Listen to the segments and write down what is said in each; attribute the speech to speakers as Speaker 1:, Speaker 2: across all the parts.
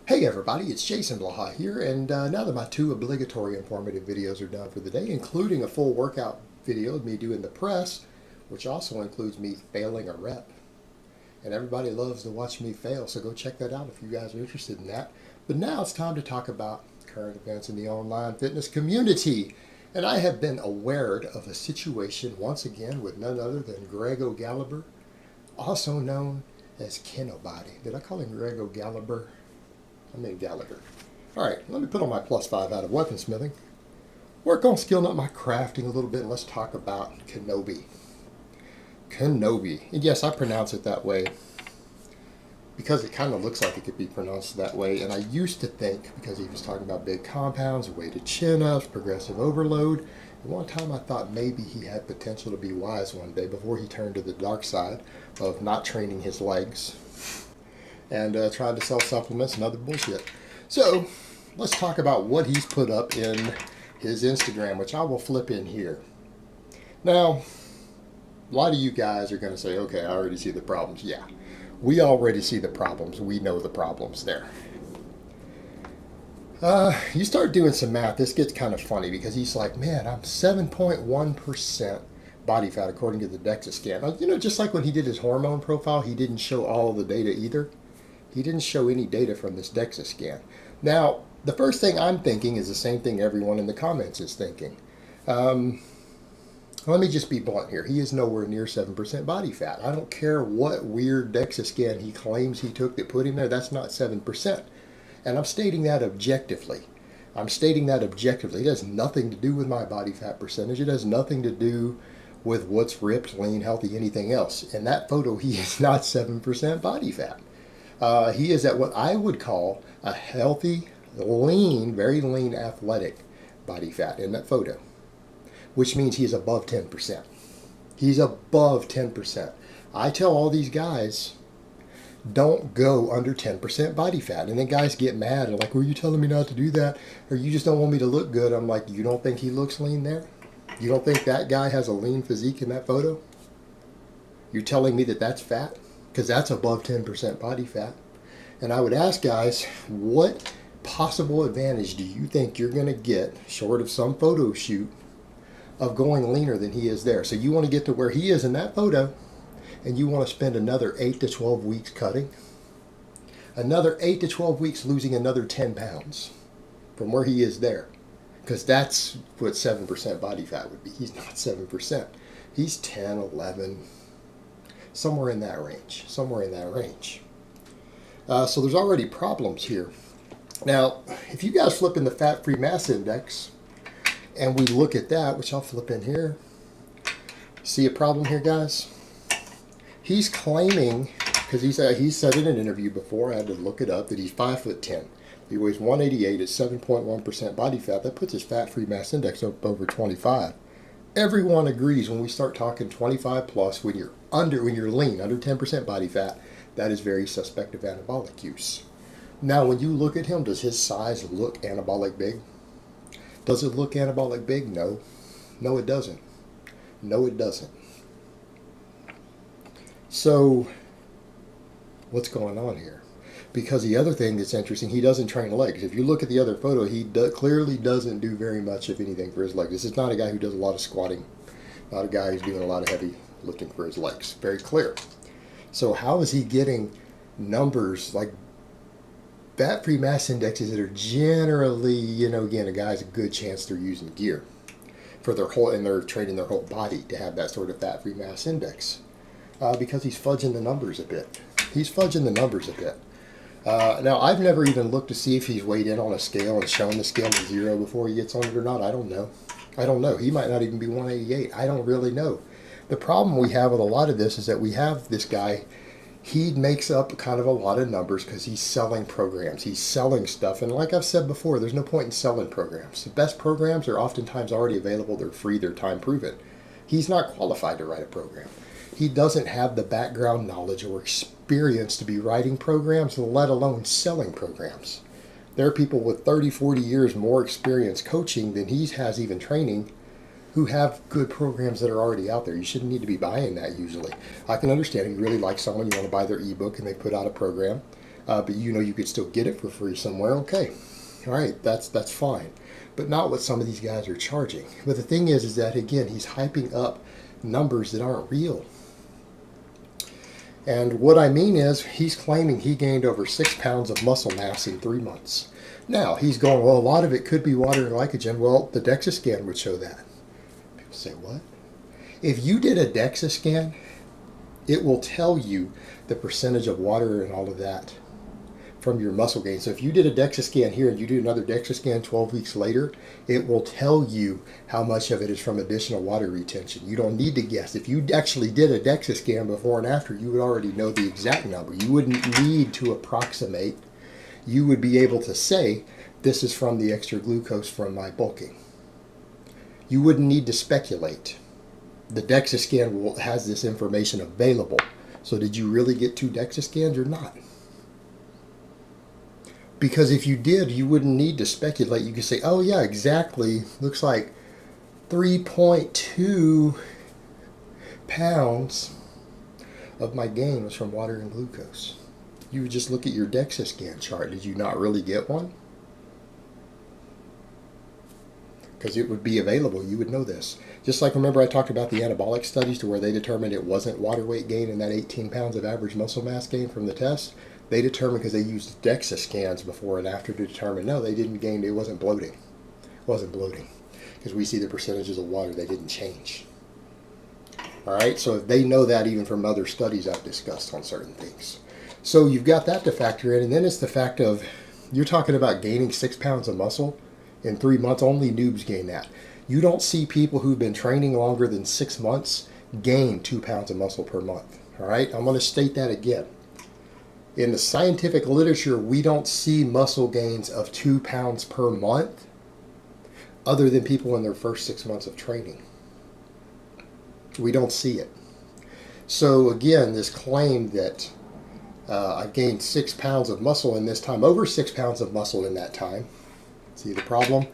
Speaker 1: Hey everybody, it's Jason Blaha here, and now that my two obligatory informative videos are done for the day, including a full workout video of me doing the press, which also includes me failing a rep, and everybody loves to watch me fail, so go check that out if you guys are interested in that. But now it's time to talk about current events in the online fitness community, and I have been aware of a situation once again with none other than Greg O'Gallagher, also known as Kinobody. Did I call him Greg O'Gallagher? I mean Gallagher. Alright, let me put on my +5 out of weaponsmithing. Work on skilling up my crafting a little bit, and let's talk about Kinobody. Kinobody. And yes, I pronounce it that way because it kind of looks like it could be pronounced that way. And I used to think, because he was talking about big compounds, weighted chin-ups, progressive overload, and one time I thought maybe he had potential to be wise one day before he turned to the dark side of not training his legs and tried to sell supplements and other bullshit. So let's talk about what he's put up in his Instagram, which I will flip in here. Now, a lot of you guys are going to say, okay, I already see the problems. Yeah, we already see the problems. We know the problems there. You start doing some math, this gets kind of funny because he's like, man, I'm 7.1% body fat according to the DEXA scan. Now, you know, just like when he did his hormone profile, he didn't show all of the data either. He didn't show any data from this DEXA scan. Now, the first thing I'm thinking is the same thing everyone in the comments is thinking. Let me just be blunt here. He is nowhere near 7% body fat. I don't care what weird DEXA scan he claims he took that put him there. That's not 7%. And I'm stating that objectively. It has nothing to do with my body fat percentage. It has nothing to do with what's ripped, lean, healthy, anything else. In that photo, he is not 7% body fat. He is at what I would call a healthy, lean, very lean, athletic body fat in that photo, which means he is above 10%. He's above 10%. I tell all these guys, don't go under 10% body fat. And then guys get mad and like, were you telling me not to do that? Or you just don't want me to look good. I'm like, you don't think he looks lean there? You don't think that guy has a lean physique in that photo? You're telling me that that's fat? Because that's above 10% body fat. And I would ask guys, what possible advantage do you think you're going to get, short of some photo shoot, of going leaner than he is there? So you want to get to where he is in that photo, and you want to spend another 8 to 12 weeks cutting, another 8 to 12 weeks losing another 10 pounds from where he is there. Because that's what 7% body fat would be. He's not 7%. He's 10, 11, somewhere in that range. So there's already problems here. Now, if you guys flip in the fat-free mass index, and we look at that, which I'll flip in here, see a problem here, guys? He's claiming, because he said in an interview before, I had to look it up, that he's 5'10". He weighs 188 at 7.1% body fat. That puts his fat-free mass index up over 25. Everyone agrees when we start talking 25 plus, when you're lean, under 10% body fat, that is very suspect of anabolic use. Now, when you look at him, does his size look anabolic big? Does it look anabolic big? No. No, it doesn't. So, what's going on here? Because the other thing that's interesting, he doesn't train legs. If you look at the other photo, he clearly doesn't do very much of anything for his legs. This is not a guy who does a lot of squatting. Not a guy who's doing a lot of heavy lifting for his legs. Very clear. So how is he getting numbers like fat-free mass indexes that are generally, you know, again, a guy's a good chance they're using gear for their whole, and they're training their whole body to have that sort of fat-free mass index because he's fudging the numbers a bit. Now, I've never even looked to see if he's weighed in on a scale and shown the scale to 0 before he gets on it or not. I don't know. He might not even be 188. I don't really know. The problem we have with a lot of this is that we have this guy, he makes up kind of a lot of numbers because he's selling programs. He's selling stuff. And like I've said before, there's no point in selling programs. The best programs are oftentimes already available. They're free. They're time proven. He's not qualified to write a program. He doesn't have the background knowledge or experience to be writing programs, let alone selling programs. There are people with 30, 40 years more experience coaching than he has even training who have good programs that are already out there. You shouldn't need to be buying that usually. I can understand if you really like someone, you want to buy their ebook and they put out a program. but you know you could still get it for free somewhere. Okay, all right, that's fine, but not what some of these guys are charging. But the thing is that again, he's hyping up numbers that aren't real. And what I mean is, he's claiming he gained over 6 pounds of muscle mass in 3 months. Now, he's going, well, a lot of it could be water and glycogen. Well, the DEXA scan would show that. People say, what? If you did a DEXA scan, it will tell you the percentage of water and all of that from your muscle gain. So if you did a DEXA scan here and you do another DEXA scan 12 weeks later, it will tell you how much of it is from additional water retention. You don't need to guess. If you actually did a DEXA scan before and after, you would already know the exact number. You wouldn't need to approximate. You would be able to say, this is from the extra glucose from my bulking. You wouldn't need to speculate. The DEXA scan has this information available. So did you really get 2 DEXA scans or not? Because if you did, you wouldn't need to speculate. You could say, oh yeah, exactly. Looks like 3.2 pounds of my gain was from water and glucose. You would just look at your DEXA scan chart. Did you not really get one? Because it would be available. You would know this. Just like, remember I talked about the anabolic studies to where they determined it wasn't water weight gain in that 18 pounds of average muscle mass gain from the test. They determined, because they used DEXA scans before and after to determine, no, they didn't gain, it wasn't bloating. It wasn't bloating. Because we see the percentages of water, they didn't change. All right, so they know that even from other studies I've discussed on certain things. So you've got that to factor in, and then it's the fact of, you're talking about gaining 6 pounds of muscle in 3 months. Only noobs gain that. You don't see people who've been training longer than 6 months gain 2 pounds of muscle per month. All right, I'm going to state that again. In the scientific literature, we don't see muscle gains of 2 pounds per month other than people in their first 6 months of training. We don't see it. So again, this claim that I've gained 6 pounds of muscle in this time, over 6 pounds of muscle in that time. See the problem?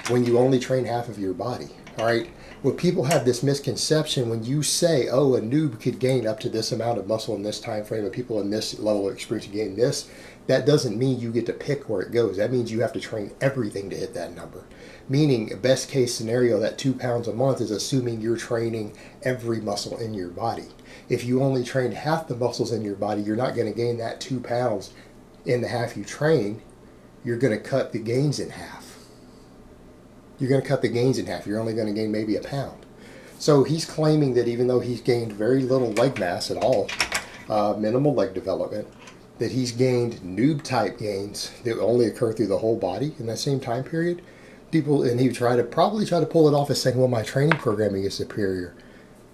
Speaker 1: When you only train half of your body. All right. Well, people have this misconception when you say, oh, a noob could gain up to this amount of muscle in this time frame, and people in this level of experience gain this. That doesn't mean you get to pick where it goes. That means you have to train everything to hit that number. Meaning, best case scenario, that 2 pounds a month is assuming you're training every muscle in your body. If you only train half the muscles in your body, you're not going to gain that 2 pounds in the half you train. You're going to cut the gains in half. You're going to cut the gains in half. You're only going to gain maybe a pound. So he's claiming that even though he's gained very little leg mass at all, minimal leg development, that he's gained noob type gains that only occur through the whole body in that same time period. People, and he would probably try to pull it off as saying, well, my training programming is superior.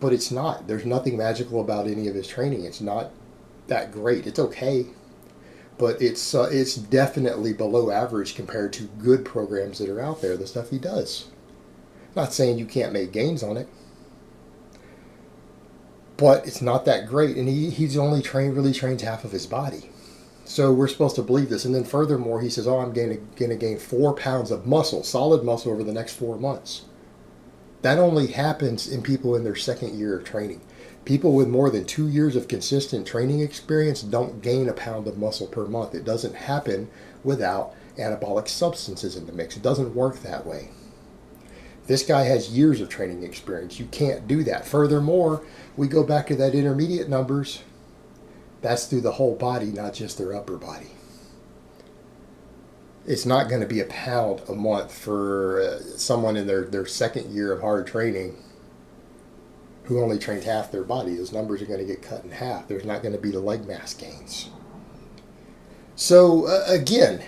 Speaker 1: But it's not. There's nothing magical about any of his training. It's not that great. It's okay. But it's definitely below average compared to good programs that are out there, the stuff he does. Not saying you can't make gains on it, but it's not that great. And he's only really trains half of his body. So we're supposed to believe this. And then furthermore, he says, oh, I'm going to gain 4 pounds of muscle, solid muscle over the next 4 months. That only happens in people in their second year of training. People with more than 2 years of consistent training experience don't gain a pound of muscle per month. It doesn't happen without anabolic substances in the mix. It doesn't work that way. This guy has years of training experience. You can't do that. Furthermore, we go back to that intermediate numbers. That's through the whole body, not just their upper body. It's not going to be a pound a month for someone in their second year of hard training who only trained half their body. Those numbers are going to get cut in half. There's not going to be the leg mass gains. So again,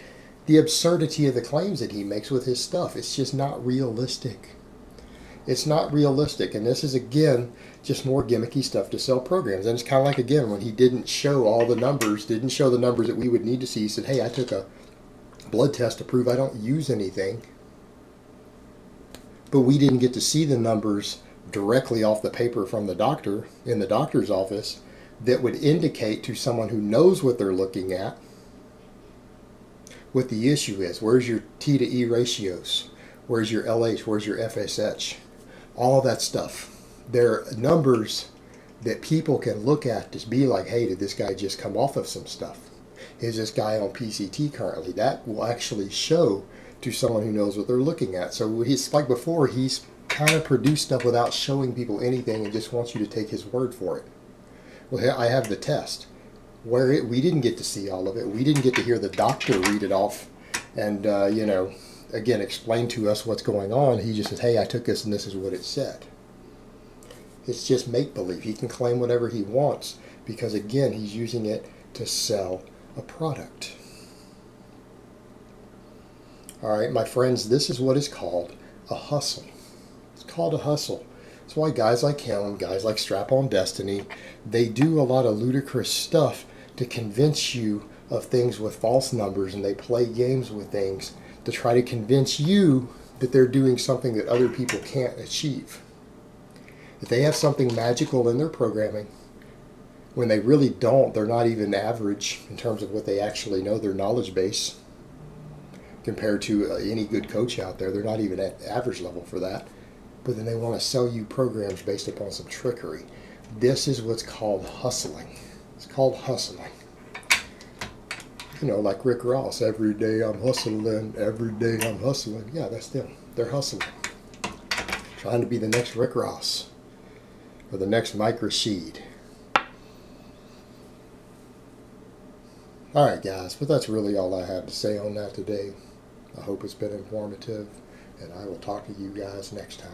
Speaker 1: the absurdity of the claims that he makes with his stuff, it's just not realistic. It's not realistic. And this is, again, just more gimmicky stuff to sell programs. And it's kind of like, again, when he didn't show all the numbers, didn't show the numbers that we would need to see. He said, hey, I took a blood test to prove I don't use anything. But we didn't get to see the numbers directly off the paper from the doctor in the doctor's office that would indicate to someone who knows what they're looking at what the issue is. Where's your T to E ratios? Where's your LH? Where's your FSH? All that stuff. They're numbers that people can look at to be like, hey, did this guy just come off of some stuff? Is this guy on PCT currently? That will actually show to someone who knows what they're looking at. So he's like before, he's kind of produced stuff without showing people anything and just wants you to take his word for it. Well, I have the test where we didn't get to see all of it. We didn't get to hear the doctor read it off and, again, explain to us what's going on. He just says, hey, I took this and this is what it said. It's just make-believe. He can claim whatever he wants because, again, he's using it to sell a product. All right, my friends, this is what is called a hustle. It's called a hustle. That's why guys like him, guys like Strap-On Destiny, they do a lot of ludicrous stuff to convince you of things with false numbers, and they play games with things to try to convince you that they're doing something that other people can't achieve. If they have something magical in their programming, when they really don't, they're not even average in terms of what they actually know, their knowledge base, compared to any good coach out there. They're not even at average level for that. But then they want to sell you programs based upon some trickery. This is what's called hustling. It's called hustling. You know, like Rick Ross, every day I'm hustling, every day I'm hustling. Yeah, that's them. They're hustling. Trying to be the next Rick Ross or the next Mike Rashid. All right, guys, but that's really all I have to say on that today. I hope it's been informative, and I will talk to you guys next time.